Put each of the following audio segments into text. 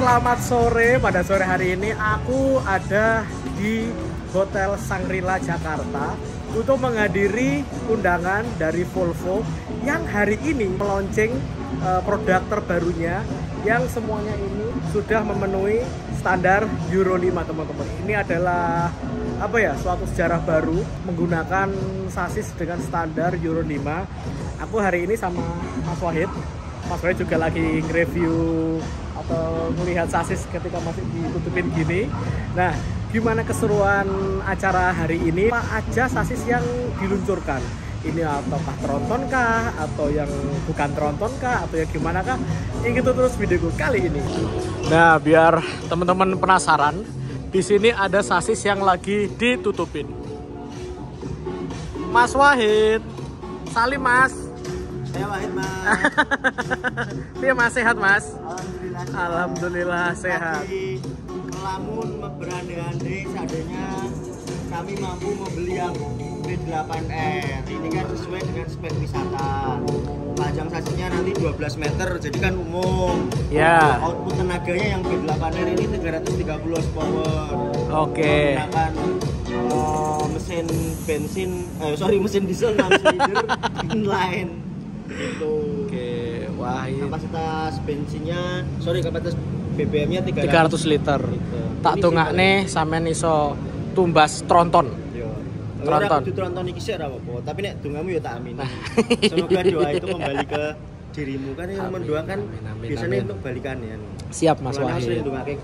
selamat sore. Pada sore hari ini aku ada di Hotel Shangri-La Jakarta untuk menghadiri undangan dari Volvo yang hari ini meluncing produk terbarunya yang semuanya ini sudah memenuhi standar Euro 5, teman-teman. Ini adalah suatu sejarah baru menggunakan sasis dengan standar Euro 5. Aku hari ini sama Mas Wahid. Mas Wahid juga lagi nge-review atau melihat sasis ketika masih ditutupin gini. Nah, gimana keseruan acara hari ini? Apa aja sasis yang diluncurkan? Ini ataukah tronton kah? Atau yang bukan tronton kah? Atau yang gimana kah? Ikuti terus videoku kali ini. Nah, biar teman-teman penasaran, di sini ada sasis yang lagi ditutupin. Mas Wahid, salim Mas. Saya Wahid, Mas. Iya Mas, sehat Mas? Alhamdulillah. Alhamdulillah sehat. Lagi melamun berandai-andai seandainya kami mampu membeli yang B8R. Ini kan sesuai dengan spek wisata. Panjang sasisnya nanti 12 meter, jadi kan umum. Ya. Output tenaganya yang B8R ini 330 horsepower. Oke. Menggunakan mesin diesel 6 silinder inline. Gitu. Oke, wah ini Kapasitas kapasitas BBM-nya 300 liter. Tak tungakne sampean iso tumbas tronton. Yo. Tronton. Ora kudu tronton iki sik ora apa-apa, tapi nek dongamu ya tak amin. Semoga doa itu kembali ke dirimu kan yang mendoakan biasanya untuk balikan ya. Siap Mas Wahid. Sering ndongake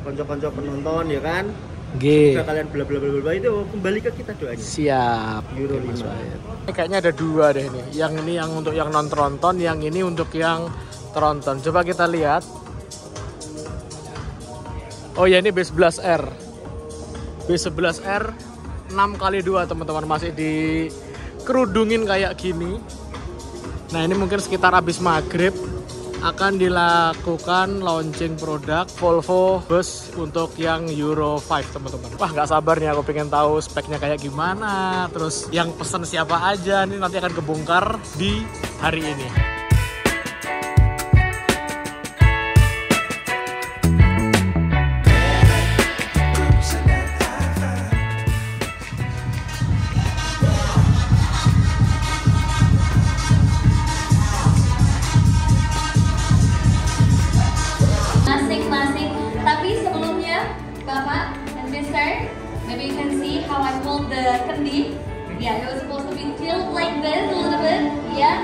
kanca-kanca penonton ya kan. Nggih. Semoga kalian bla bla bla bla itu kembali ke kita doanya. Siap. Euro Mas 5. Wahid. Ini kayaknya ada dua deh nih. Yang ini yang untuk yang non tronton, yang ini untuk yang tronton. Coba kita lihat. Oh ya, ini B11R. B11R 6x2 teman-teman, masih dikerudungin kayak gini. Nah, ini mungkin sekitar habis maghrib akan dilakukan launching produk Volvo bus untuk yang Euro 5, teman-teman. Wah, nggak sabar nih, aku pengen tahu speknya kayak gimana, terus yang pesen siapa aja. Ini nanti akan kebongkar di hari ini. Masing-masing. Tapi sebelumnya, Bapak and Mister, maybe you can see how I pulled the kendi. Yeah, it was supposed to be tilted like this a little bit. Yes.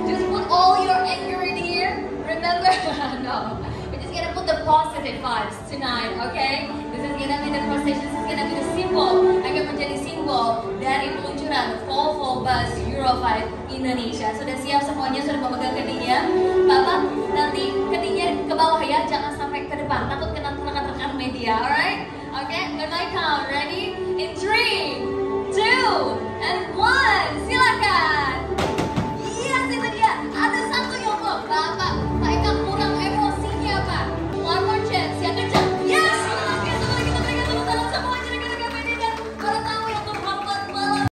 Just put all your anger in here. Remember? No. We're just gonna put the positive vibes tonight, okay? This is gonna be the procession. This is gonna be the symbol. Akan menjadi simbol dari peluncuran Volvo Bus Euro 5 Indonesia. Sudah siap semuanya? Sudah memegang kendinya? Bapak, nanti kendinya ke bawah ya, jangan sampai ke depan. Takut kena rekan-rekan media, alright? Okay, when I count, ready? In 3, 2, and 1, silakan. Yes, itu dia. Ada satu yang belum. Bapak, mereka kurang emosinya, Pak. One more chance, yang kencang. Yes, oke, setelah kita berikan tepuk tangan semuanya rekan-rekan media dan para tamu yang terhormat malam.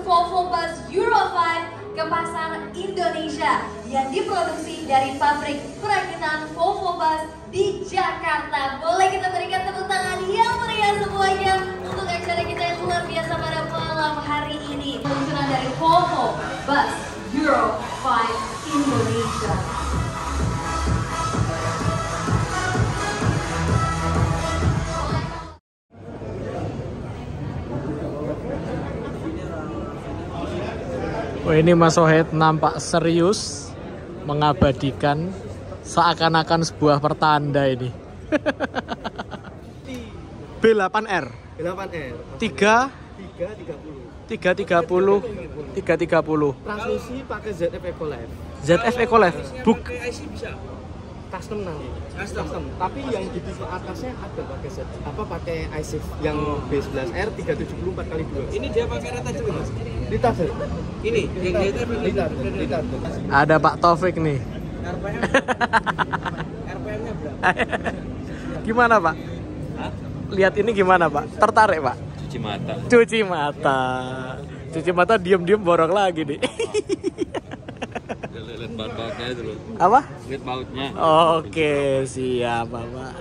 Volvo Bus Euro 5 ke pasar Indonesia yang diproduksi dari pabrik perakitan Volvo Bus di Jakarta. Boleh kita berikan tepuk tangan yang meriah semuanya untuk acara kita yang luar biasa pada malam hari ini. Peluncuran dari Volvo Bus Euro 5 Indonesia. Oh, ini Mas Sohed nampak serius mengabadikan seakan-akan sebuah pertanda ini. B8R. B8R. 330. Transmisi pakai ZF Ecolife. ZF Ecolife. Buk. Custom nanti. Custom. Tapi yang di tipe atasnya ada pakai Z. Pakai iShift yang B11R 370 4x2. Ini dia pakai retouchable Mas. Retouchable. Ini yang dia retouchable. Ada Pak Taufik nih. RPM-nya berapa? Gimana Pak? Hah? Lihat ini gimana Pak? Tertarik Pak? Cuci mata. Cuci mata. Cuci mata diem-diem borok lagi nih. Lihat baut-bautnya itu loh. Apa? Lihat bautnya. Oke, siap Bapak.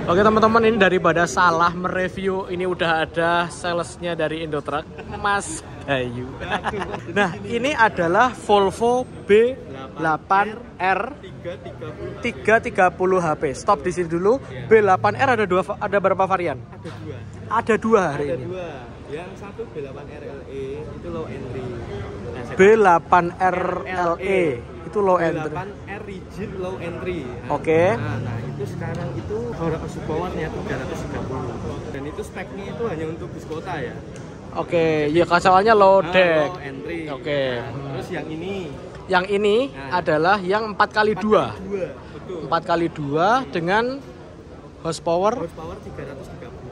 Oke teman-teman, ini daripada salah mereview, ini udah ada salesnya dari Indotruck, Mas Bayu. Nah, ini adalah Volvo B8R 330 HP. Stop di sini dulu. B8R ada berapa varian? Ada dua hari ini. Yang satu B8R LE itu low entry. B8R LE itu low entry. B8R rigid low entry. Oke. Nah, itu sekarang itu powernya 330. Dan itu speknya itu hanya untuk bus kota ya. Oke, ya kacauannya low deck. Low entry. Oke. Terus yang ini. Yang ini adalah yang 4x2. 4x2 dengan horsepower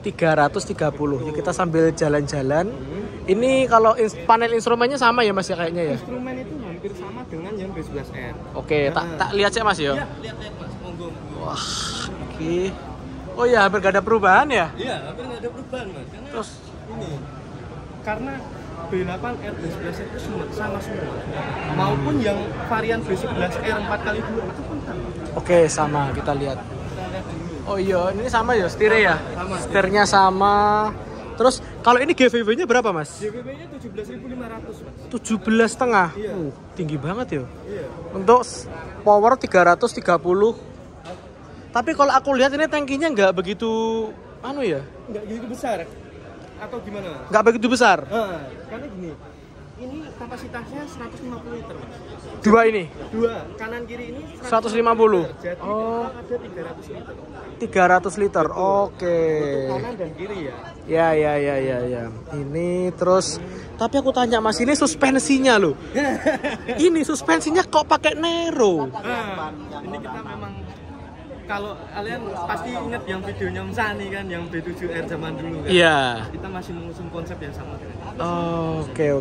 330. Ya, kita sambil jalan-jalan. Ini kalau panel instrumennya sama ya Mas ya kayaknya ya? Instrumen itu hampir sama dengan yang B11R. Oke, tak lihat sih Mas ya. Iya, lihat Mas, monggo. Wah, oke. Oh ya, hampir gak ada perubahan ya? Iya, hampir gak ada perubahan Mas. Terus ini karena B8R B11R itu sama semua. Maupun yang varian B11R 4x2 itu pun sama. oke, sama kita lihat. Oh iya, ini sama ya setirnya ya? Sama. Setirnya sama. Terus kalau ini GVW-nya berapa Mas? GVW-nya 17.500 Mas. 17,5. Iya. Tinggi banget ya. Iya. Untuk power 330. Tapi kalau aku lihat ini tangkinya nggak begitu ya? Nggak gitu besar. Atau gimana? Nggak begitu besar. Karena gini. Ini kapasitasnya 150 liter Mas. Dua ini? Dua, kanan kiri ini 150. Jadi Oh. ada 300 liter. 300 liter. Oke. Untuk kanan dan kiri ya. Ya. Ini terus tapi aku tanya Mas, ini suspensinya loh. Ini suspensinya kok pakai Nero? Ini kita memang kalau kalian pasti ingat yang videonya Om Sani kan, yang B7R zaman dulu kan. Iya. Kita masih mengusung konsep yang sama kan. Oke.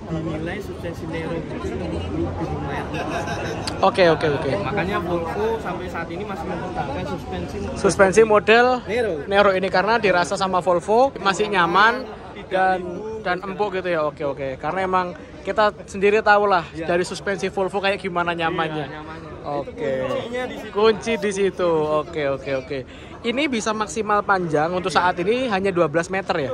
Dinilai suspensi Nero itu lumayan. Oke. Makanya Volvo sampai saat ini masih menggunakan Suspensi model Nero ini karena dirasa sama Volvo masih nyaman dan empuk gitu ya. Oke. Karena emang kita sendiri tahu lah dari suspensi Volvo kayak gimana nyamannya. Oke. Kunci di situ. Oke. Ini bisa maksimal panjang untuk saat ini hanya 12 meter ya?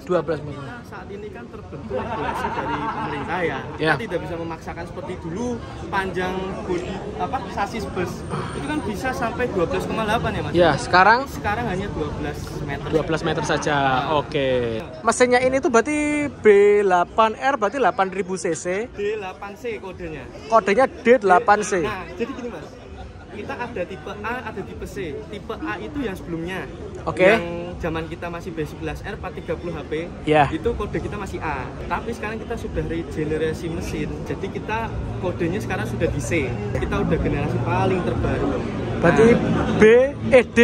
12 meter. Nah, saat ini kan terbentuk regulasi dari pemerintah ya. Kita tidak bisa memaksakan seperti dulu panjang bodi sasis bus. Itu kan bisa sampai 12,8 ya Mas. Ya, sekarang hanya 12 meter. 12 meter saja. Oke. Mesinnya ini tuh berarti B8R berarti 8000 cc. D8C kodenya. Kodenya D8C. Nah, jadi gini Mas. Kita ada tipe A, ada tipe C. Tipe A itu yang sebelumnya. Oke. Yang zaman kita masih B11R 430 HP. Ya. Itu kode kita masih A. Tapi sekarang kita sudah regenerasi mesin. Jadi kita kodenya sekarang sudah di C. Kita udah generasi paling terbaru. Berarti D8C.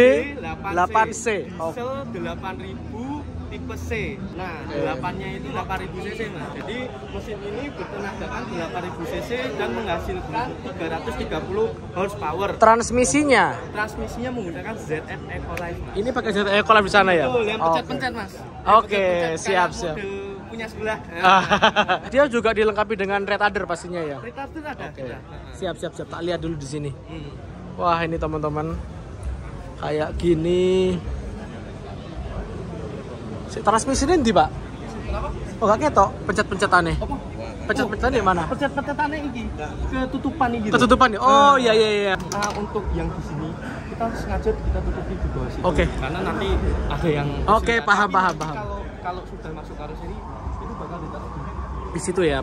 Diesel 8.300 tipe C. Nah, 8-nya itu 8000 cc Mas. Jadi mesin ini bertenagaan 8000 cc dan menghasilkan 330 horsepower. Transmisinya Menggunakan ZF Ecolife Mas. ini pakai ZF Ecolife di sana ya? Betul, yang pencet-pencet Mas. Oke, Pencet-pencet siap. kayak model punya sebelah. Dia juga dilengkapi dengan retarder pastinya ya. Retarder ada. Oke. Siap. Tak lihat dulu di sini. Wah, ini teman-teman. Kayak gini. Transmisinya di Pak? Oh, gak ketok pencet-pencetannya. Apa? Pencet-pencetannya mana? Pencet-pencetannya ini ketutupan ini. Ketutupan nih. Oh, iya. Untuk yang di sini kita sengaja kita tutupi di bawah situ. Oke. Karena nanti ada yang Oke, paham. Kalau sudah masuk karoseri itu bakal ditaruh Di situ ya.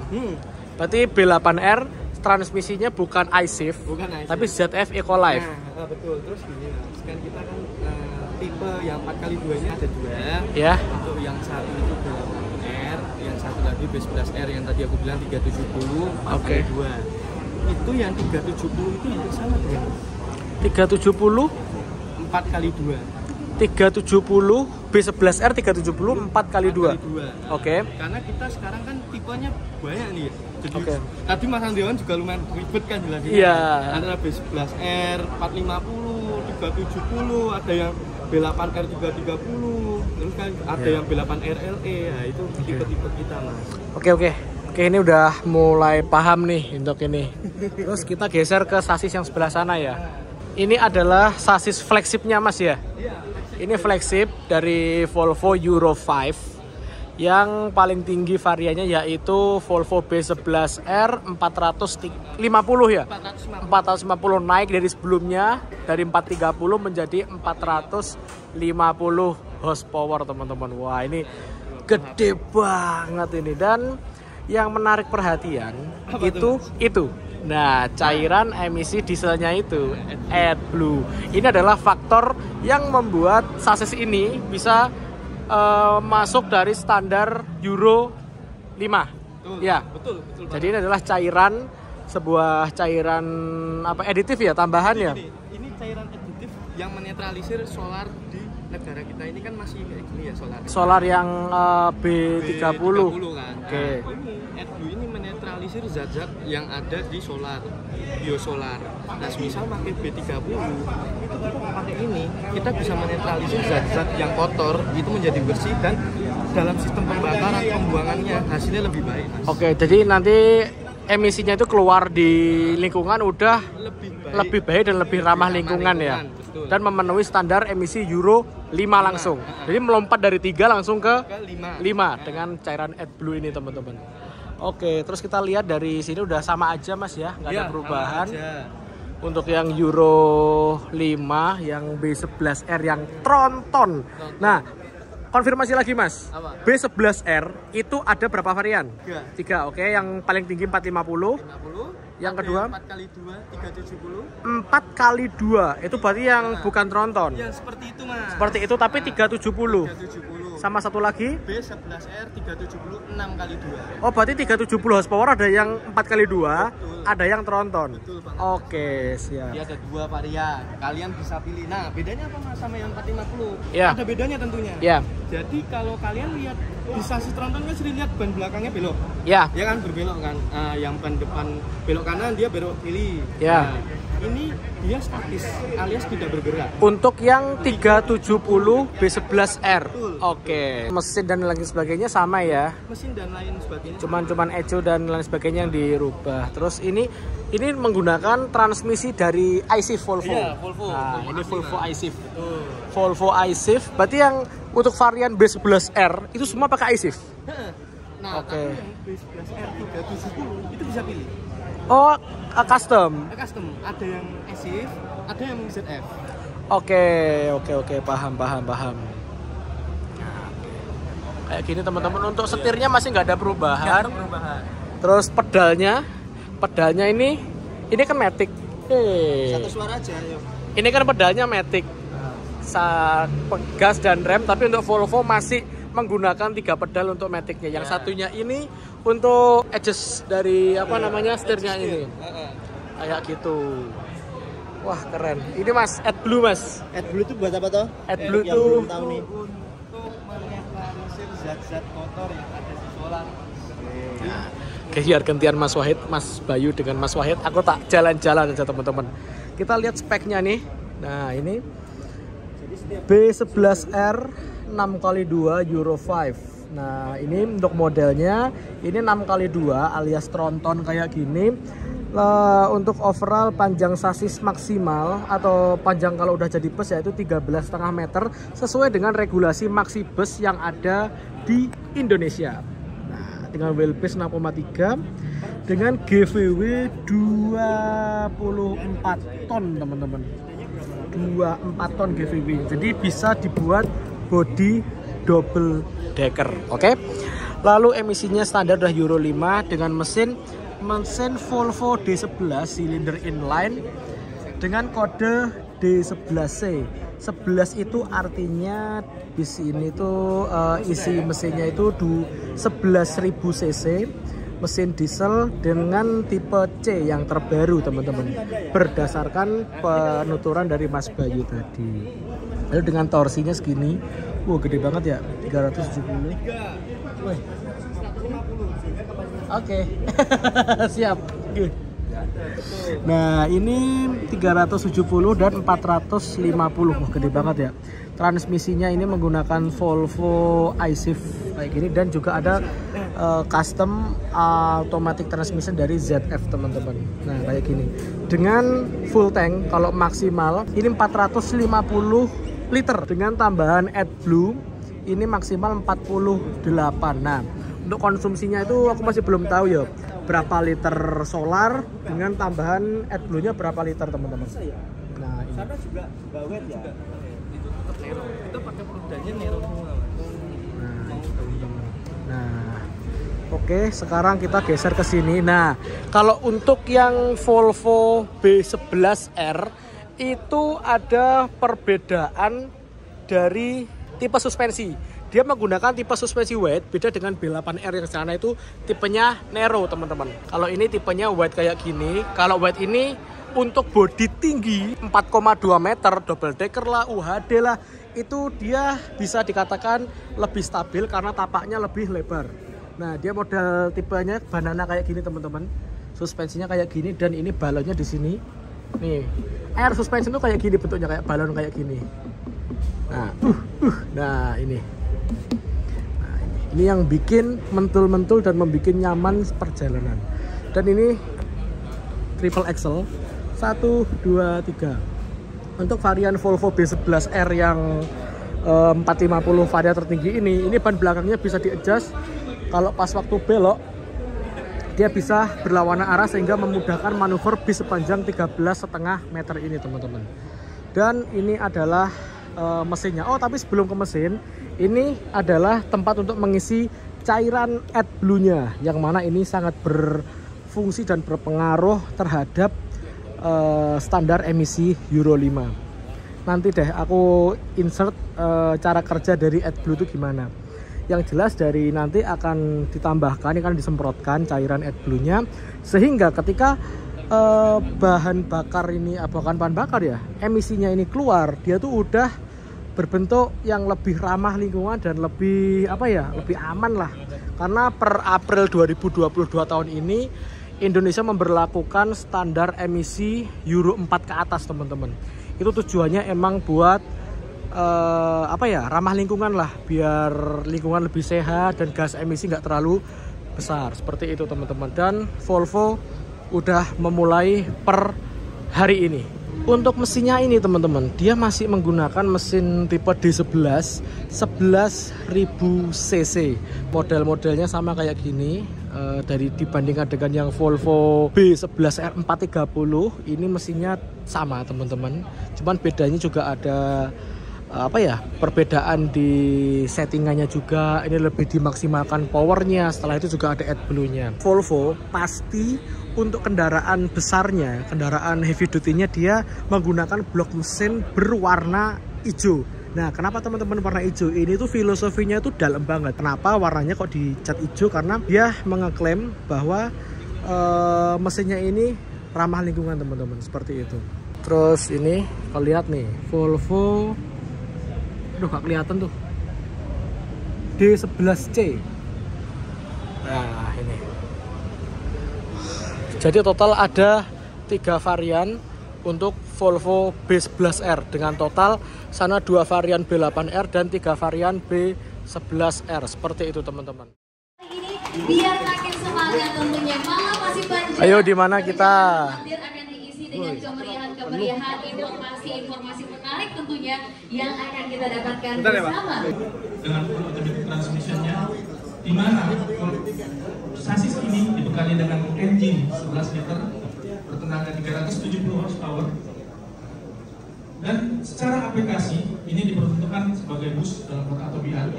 Berarti B8R transmisinya bukan iShift, tapi ZF Ecolife. Nah, betul. Terus gini Mas, kan kita kan tipe yang 4x2 ini ada 2. Ya. Untuk yang satu itu B8R, yang satu lagi B11R yang tadi aku bilang 370 Oke. 4x2. Itu yang 370 itu hampir sama dengan 370 4x2. 370 B11R 370 4x2. Oke. Karena kita sekarang kan tipenya banyak nih. Jadi Oke. tadi Mas Andiawan juga lumayan ribet kan jelasin. Iya. Antara B11R 450, 370, ada yang B8R 330, terus kan ada yang B8R LE. Nah, itu tipe-tipe kita, Mas. Oke, ini udah mulai paham nih untuk ini. Terus kita geser ke sasis yang sebelah sana ya. Ini adalah sasis flagshipnya Mas ya. Ini flagship dari Volvo Euro 5 yang paling tinggi variannya yaitu Volvo B11R 450 ya. 450 naik dari sebelumnya dari 430 menjadi 450 horsepower teman-teman. Wah, ini gede banget ini. Dan yang menarik perhatian itu. Nah, cairan emisi dieselnya itu AdBlue. Ini adalah faktor yang membuat sasis ini bisa masuk dari standar Euro 5. Ya. Betul. Jadi ini adalah sebuah cairan aditif ya, tambahan ya. Ini cairan aditif yang menetralisir solar di negara kita ini kan masih kayak gini ya solar. Solar yang B30 kan. Oke. Ini AdBlue ini menetralisir zat-zat yang ada di solar, biosolar. Nah, misal pakai B30 itu kita pakai ini, kita bisa menetralisir zat-zat yang kotor itu menjadi bersih dan dalam sistem pembakaran pembuangannya hasilnya lebih baik, Mas. Oke, jadi nanti emisinya itu keluar di lingkungan udah lebih baik dan lebih ramah lingkungan ya. Betul. Dan memenuhi standar emisi Euro 5 langsung. Jadi melompat dari 3 langsung ke 5 dengan cairan AdBlue ini teman-teman. Oke, terus kita lihat dari sini udah sama aja Mas ya, nggak ada perubahan. Untuk yang Euro 5, yang B11R yang tronton. Nah, konfirmasi lagi Mas. Apa? B11R itu ada berapa varian? 3. Oke, yang paling tinggi 450. Yang kedua 4x2 370. 4x2 itu berarti yang bukan tronton. Ya, seperti itu Mas. Seperti itu tapi 370. 370. Sama satu lagi B11R 370 6x2. Oh, berarti 370 horsepower ada yang 4x2, ada yang tronton. Betul, Pak. Oke, siap. Dia ada 2 varian. Kalian bisa pilih. Nah, bedanya apa Mas sama yang 450? Ya. Ada bedanya tentunya. Ya. Jadi kalau kalian lihat di sasis tronton kan sering lihat ban belakangnya belok. Ya. Ya kan berbelok kan. Yang ban depan belok kanan dia belok kiri. Ya. Nah, ini dia statis alias tidak bergerak. Untuk yang 370 B11R. Betul. Oke. Mesin dan lain sebagainya sama ya. Mesin dan lain sebagainya. Cuman eco dan lain sebagainya yang dirubah. Terus ini menggunakan transmisi dari iShift Volvo. Iya, Volvo. Nah, Volvo ini asli, Volvo Mas. iShift. Betul. Volvo iShift. Berarti yang untuk varian B11R itu semua pakai iShift. Nah, Oke. tapi yang B11R 370 itu bisa pilih. Oh, custom. Custom, ada yang S-Shift, ada yang ZF. Oke, paham. Kayak gini teman-teman. Untuk setirnya masih nggak ada perubahan. Terus pedalnya ini kan matic. Satu suara aja, yuk. Ini kan pedalnya matic. Gas dan rem, tapi untuk Volvo masih menggunakan 3 pedal untuk maticnya. Yang satunya ini untuk adjust dari setirnya ini. Kayak gitu. Wah, keren. Ini Mas, AdBlue Mas. AdBlue itu buat apa toh? AdBlue Yang itu belum tahu nih. zat kotor yang ada di solar. Nah, oke, biar gantian Mas Wahid, Mas Bayu dengan Mas Wahid, aku tak jalan-jalan aja teman-teman. Kita lihat speknya nih. Nah, ini B11R 6x2 Euro 5. Nah, ini untuk modelnya ini 6x2 alias tronton kayak gini. Untuk overall panjang sasis maksimal atau panjang kalau udah jadi bus yaitu 13,5 meter sesuai dengan regulasi maxi bus yang ada di Indonesia. Nah, dengan wheelbase 6,3 dengan GVW 24 ton teman-teman. 24 ton GVW. Jadi bisa dibuat body double decker. Oke. Lalu emisinya standar udah Euro 5 dengan mesin Volvo D11 silinder inline dengan kode D11C. 11 itu artinya bis ini tuh isi mesinnya itu 11.000 cc, mesin diesel dengan tipe C yang terbaru teman-teman, berdasarkan penuturan dari Mas Bayu tadi. Lalu dengan torsinya segini, wow gede banget ya, 370. Wih. Oke. Siap. Nah, ini 370 dan 450. Wah, gede banget ya. Transmisinya ini menggunakan Volvo iShift kayak gini dan juga ada custom automatic transmission dari ZF teman-teman. Nah, kayak gini. Dengan full tank kalau maksimal ini 450 liter dengan tambahan AdBlue ini maksimal 48. Nah, untuk konsumsinya itu aku masih belum tahu ya berapa liter solar dengan tambahan AdBlue-nya berapa liter teman-teman. Nah, ini. Sana juga bawet ya. Itu tetap Nero. Kita pakai produknya Nero semua. Nah, oke, sekarang kita geser ke sini. Nah, kalau untuk yang Volvo B11R itu ada perbedaan dari tipe suspensi. Dia menggunakan tipe suspensi wide, beda dengan B8R yang sana itu tipenya narrow teman-teman. Kalau ini tipenya wide kayak gini. Kalau wide ini untuk bodi tinggi 4,2 meter, double decker lah, UHD lah, itu dia bisa dikatakan lebih stabil karena tapaknya lebih lebar. Nah, dia model tipenya banana kayak gini teman-teman. Suspensinya kayak gini dan ini balonnya di sini. Nih, air suspension itu kayak gini bentuknya, kayak balon kayak gini. Nah, ini. Nah, ini yang bikin mentul-mentul dan membuat nyaman perjalanan. Dan ini triple axle 1, 2, 3. Untuk varian Volvo B11R yang 450 varian tertinggi ini ban belakangnya bisa di-adjust. Kalau pas waktu belok dia bisa berlawanan arah sehingga memudahkan manuver bis sepanjang 13,5 meter ini teman-teman. Dan ini adalah mesinnya. Oh, tapi sebelum ke mesin, ini adalah tempat untuk mengisi cairan AdBlue-nya, yang mana ini sangat berfungsi dan berpengaruh terhadap standar emisi Euro 5. Nanti deh aku insert cara kerja dari AdBlue itu gimana. Yang jelas dari nanti akan ditambahkan, ini kan disemprotkan cairan AdBlue-nya, sehingga ketika bahan bakar ini, bukan bahan bakar ya, emisinya ini keluar, dia tuh udah berbentuk yang lebih ramah lingkungan dan lebih lebih aman lah. Karena per April 2022 tahun ini Indonesia memberlakukan standar emisi Euro 4 ke atas teman-teman. Itu tujuannya emang buat ramah lingkungan lah, biar lingkungan lebih sehat dan gas emisi nggak terlalu besar seperti itu teman-teman. Dan Volvo udah memulai per hari ini. Untuk mesinnya ini teman-teman, dia masih menggunakan mesin tipe D11 11.000 cc. Model-modelnya sama kayak gini. Dibandingkan dengan yang Volvo B11R 430, ini mesinnya sama teman-teman. Cuman bedanya juga ada perbedaan di settingannya juga. Ini lebih dimaksimalkan powernya. Setelah itu juga ada AdBlue-nya. Volvo pasti untuk kendaraan besarnya, kendaraan heavy duty-nya, dia menggunakan blok mesin berwarna hijau. Nah, kenapa teman-teman warna hijau? Ini tuh filosofinya itu dalam banget. Kenapa warnanya kok dicat hijau? Karena dia mengeklaim bahwa mesinnya ini ramah lingkungan teman-teman, seperti itu. Terus ini kalau lihat nih, Volvo, aduh gak kelihatan tuh, D11C. Nah, ini. Jadi total ada 3 varian untuk Volvo B11R dengan total sana 2 varian B8R dan 3 varian B11R. Seperti itu teman-teman. Ini biar makin semangat tentunya. Malam masih panjang. Ayo di mana kita? Akan diisi dengan kemeriahan-kemeriahan, informasi menarik tentunya yang akan kita dapatkan bersama. Dengan full automatic transmissionnya, di mana sasis ini dibekali dengan engine 11 liter bertenaga 370 horsepower, dan secara aplikasi ini diperuntukkan sebagai bus dalam kota atau BRT.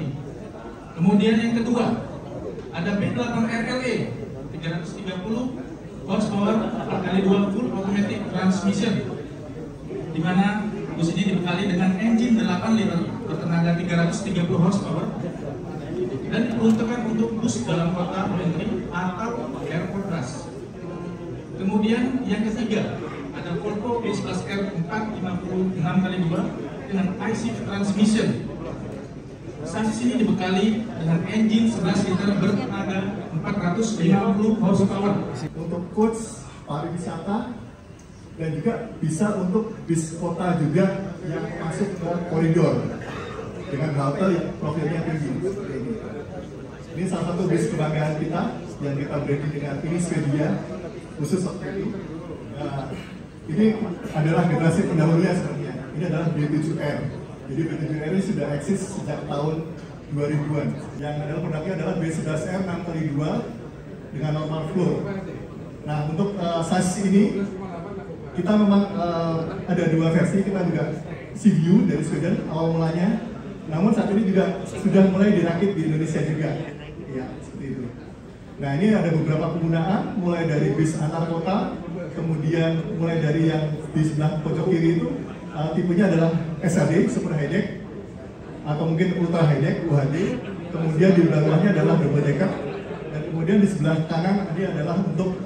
Kemudian yang kedua ada B8RLE 330 horsepower 4x2 full automatic transmission, di mana bus ini dibekali dengan engine 8 liter bertenaga 330 horsepower dan diperuntukkan untuk bus dalam kota entry atau airport bus. Kemudian yang ketiga ada Volvo B11R 456 x 2 dengan I-Shift transmission. Sasis ini dibekali dengan engine 11 liter bertenaga 450 horsepower. Untuk coach pariwisata dan juga bisa untuk bis kota juga yang masuk ke koridor dengan halte yang profilnya tinggi. Ini salah satu bis kebanggaan kita yang kita branding dengan ini Swedia khusus seperti itu. Nah, ini adalah generasi pendahulunya sebenarnya. Ini adalah B7R. Jadi B7R ini sudah eksis sejak tahun 2000-an. Yang adalah produknya adalah B11R 6x2 dengan normal floor. Nah, untuk sasis ini kita memang ada 2 versi. Kita juga CVU dari Sweden awal mulanya. Namun saat ini juga sudah mulai dirakit di Indonesia juga. Ya, seperti itu. Nah, ini ada beberapa penggunaan, mulai dari bis antar kota, kemudian mulai dari yang di sebelah pojok kiri itu tipenya adalah SHD, Super High Deck, atau mungkin Ultra High Deck, UHD. Kemudian di belakangnya adalah double decker, dan kemudian di sebelah kanan ini adalah untuk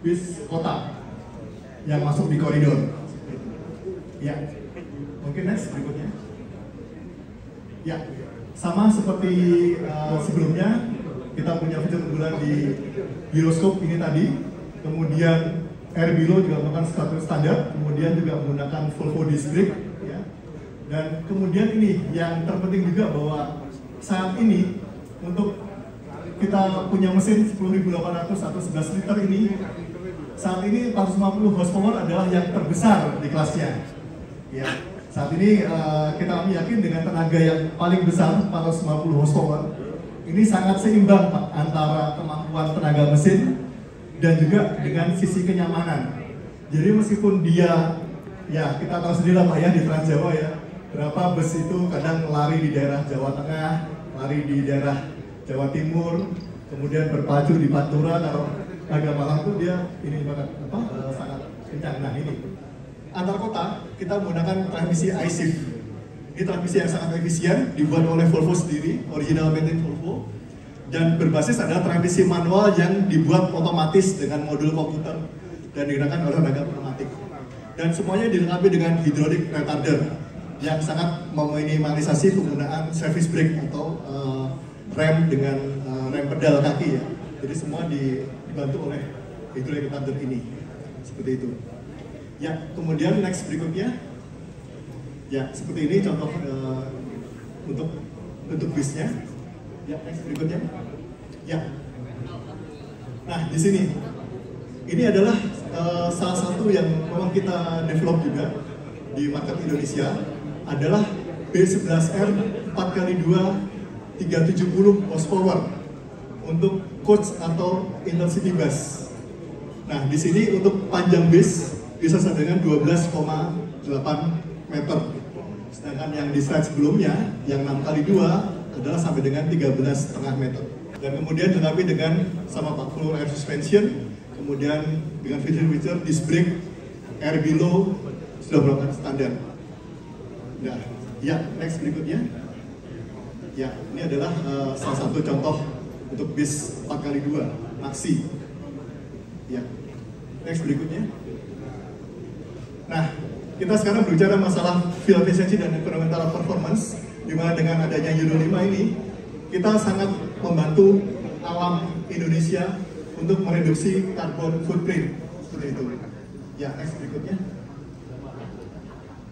bis kota yang masuk di koridor. Ya, mungkin next berikutnya. Ya, sama seperti sebelumnya, kita punya fitur unggulan di gyroscope ini tadi. Kemudian air below juga menggunakan standar, kemudian juga menggunakan Volvo disc brake, ya. Dan kemudian ini yang terpenting juga bahwa saat ini untuk kita punya mesin 10.800 atau 11 liter ini, saat ini 450 horsepower adalah yang terbesar di kelasnya. Ya, saat ini kita yakin dengan tenaga yang paling besar 450 horsepower ini sangat seimbang Pak, antara kemampuan tenaga mesin dan juga dengan sisi kenyamanan. Jadi meskipun dia, ya kita tahu sendiri lah Pak ya di Trans Jawa ya, berapa bus itu kadang lari di daerah Jawa Tengah, lari di daerah Jawa Timur, kemudian berpacu di Pantura, kalau agak malam tuh dia ini banget sangat kencang. Nah ini antar kota kita menggunakan transmisi I-Shift. Ini transmisi yang sangat efisien, dibuat oleh Volvo sendiri, original made in Volvo. Dan berbasis adalah transmisi manual yang dibuat otomatis dengan modul komputer dan digunakan oleh tenaga pneumatik. Dan semuanya dilengkapi dengan hydraulic retarder yang sangat meminimalisasi penggunaan service brake atau rem dengan rem pedal kaki ya. Jadi semua dibantu oleh hydraulic retarder ini, seperti itu. Ya, kemudian next berikutnya, ya seperti ini contoh untuk bentuk bisnya. Ya, next berikutnya. Ya. Nah, di sini ini adalah salah satu yang memang kita develop juga di market Indonesia adalah B11R 4x2 370 horsepower untuk coach atau intercity bus. Nah, di sini untuk panjang bis bisa sampai dengan 12,8 meter. Sedangkan yang di slide sebelumnya yang 6x2 adalah sampai dengan 13,5 meter. Dan kemudian dilengkapi dengan sama Pak full air suspension, kemudian dengan fitur-fitur disc brake, air below sudah merupakan standar. Nah, ya next berikutnya. Ya, ini adalah salah satu contoh untuk bis 4x2 Maxi. Ya, next berikutnya. Nah, kita sekarang berbicara masalah fuel efficiency dan environmental performance, di mana dengan adanya Euro 5 ini kita sangat membantu alam Indonesia untuk mereduksi carbon footprint seperti itu. Ya, next berikutnya.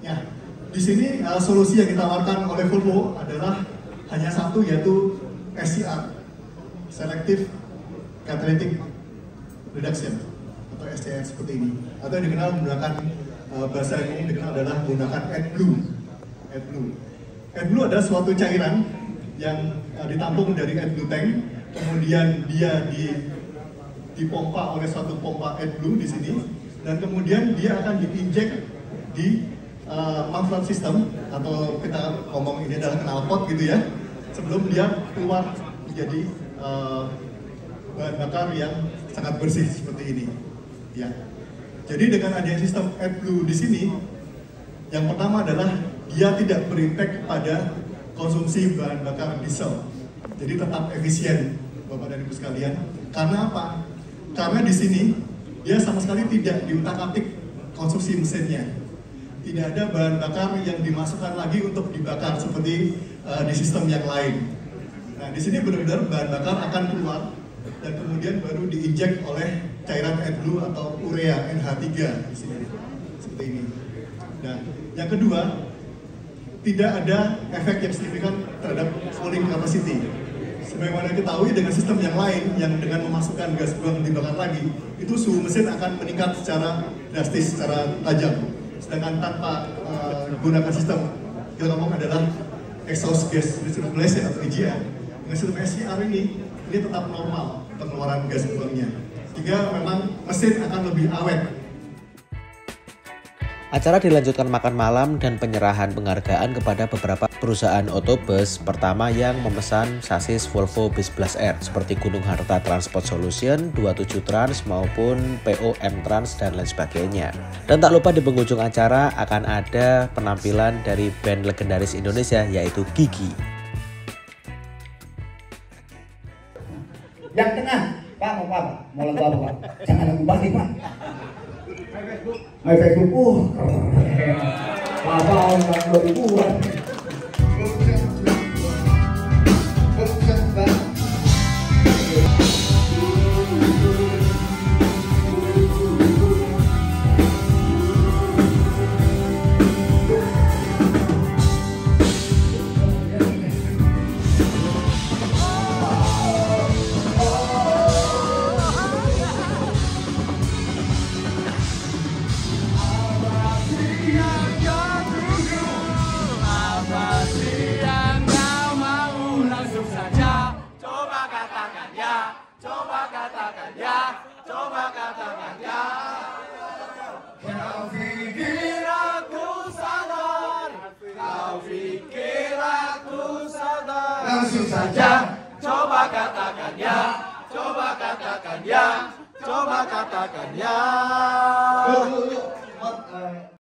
Ya, di sini solusi yang ditawarkan oleh Volvo adalah hanya satu, yaitu SCR, Selective Catalytic Reduction, atau SCR seperti ini, atau yang dikenal menggunakan bahasa yang ini dikenal adalah menggunakan AdBlue. AdBlue adalah suatu cairan yang ditampung dari AdBlue tank, kemudian dia dipompa oleh suatu pompa AdBlue di sini, dan kemudian dia akan diinjek di manflant system, atau kita ngomong ini adalah knalpot gitu ya, sebelum dia keluar menjadi bahan bakar yang sangat bersih seperti ini. Ya. Jadi dengan adanya sistem AdBlue di sini, yang pertama adalah dia tidak berimpact pada konsumsi bahan bakar diesel. Jadi tetap efisien, Bapak dan Ibu sekalian. Karena apa? Karena di sini dia sama sekali tidak diutak-atik konsumsi mesinnya. Tidak ada bahan bakar yang dimasukkan lagi untuk dibakar seperti di sistem yang lain. Nah, di sini benar-benar bahan bakar akan keluar dan kemudian baru diinjek oleh cairan AdBlue atau urea NH3 di sini, seperti ini. Nah, yang kedua, tidak ada efek yang signifikan terhadap cooling capacity. Sebagaimana diketahui dengan sistem yang lain yang dengan memasukkan gas buang dibakar lagi, itu suhu mesin akan meningkat secara drastis, secara tajam. Sedangkan tanpa menggunakan sistem kita ngomong adalah exhaust gas recirculation atau EGR, dengan sistem SCR ini tetap normal pengeluaran gas buangnya, sehingga memang mesin akan lebih awet. Acara dilanjutkan makan malam dan penyerahan penghargaan kepada beberapa perusahaan otobus pertama yang memesan sasis Volvo Bis+R seperti Gunung Harta Transport Solution, 27 Trans maupun POM Trans dan lain sebagainya. Dan tak lupa di penghujung acara akan ada penampilan dari band legendaris Indonesia yaitu Gigi. Yang tengah, Pak, mau lagu apa, Pak? Jangan lagu balik, Pak. My Facebook, keren. Bapak, lagu 2000-an. Langsung saja, coba katakan ya, coba katakan ya, coba katakan ya.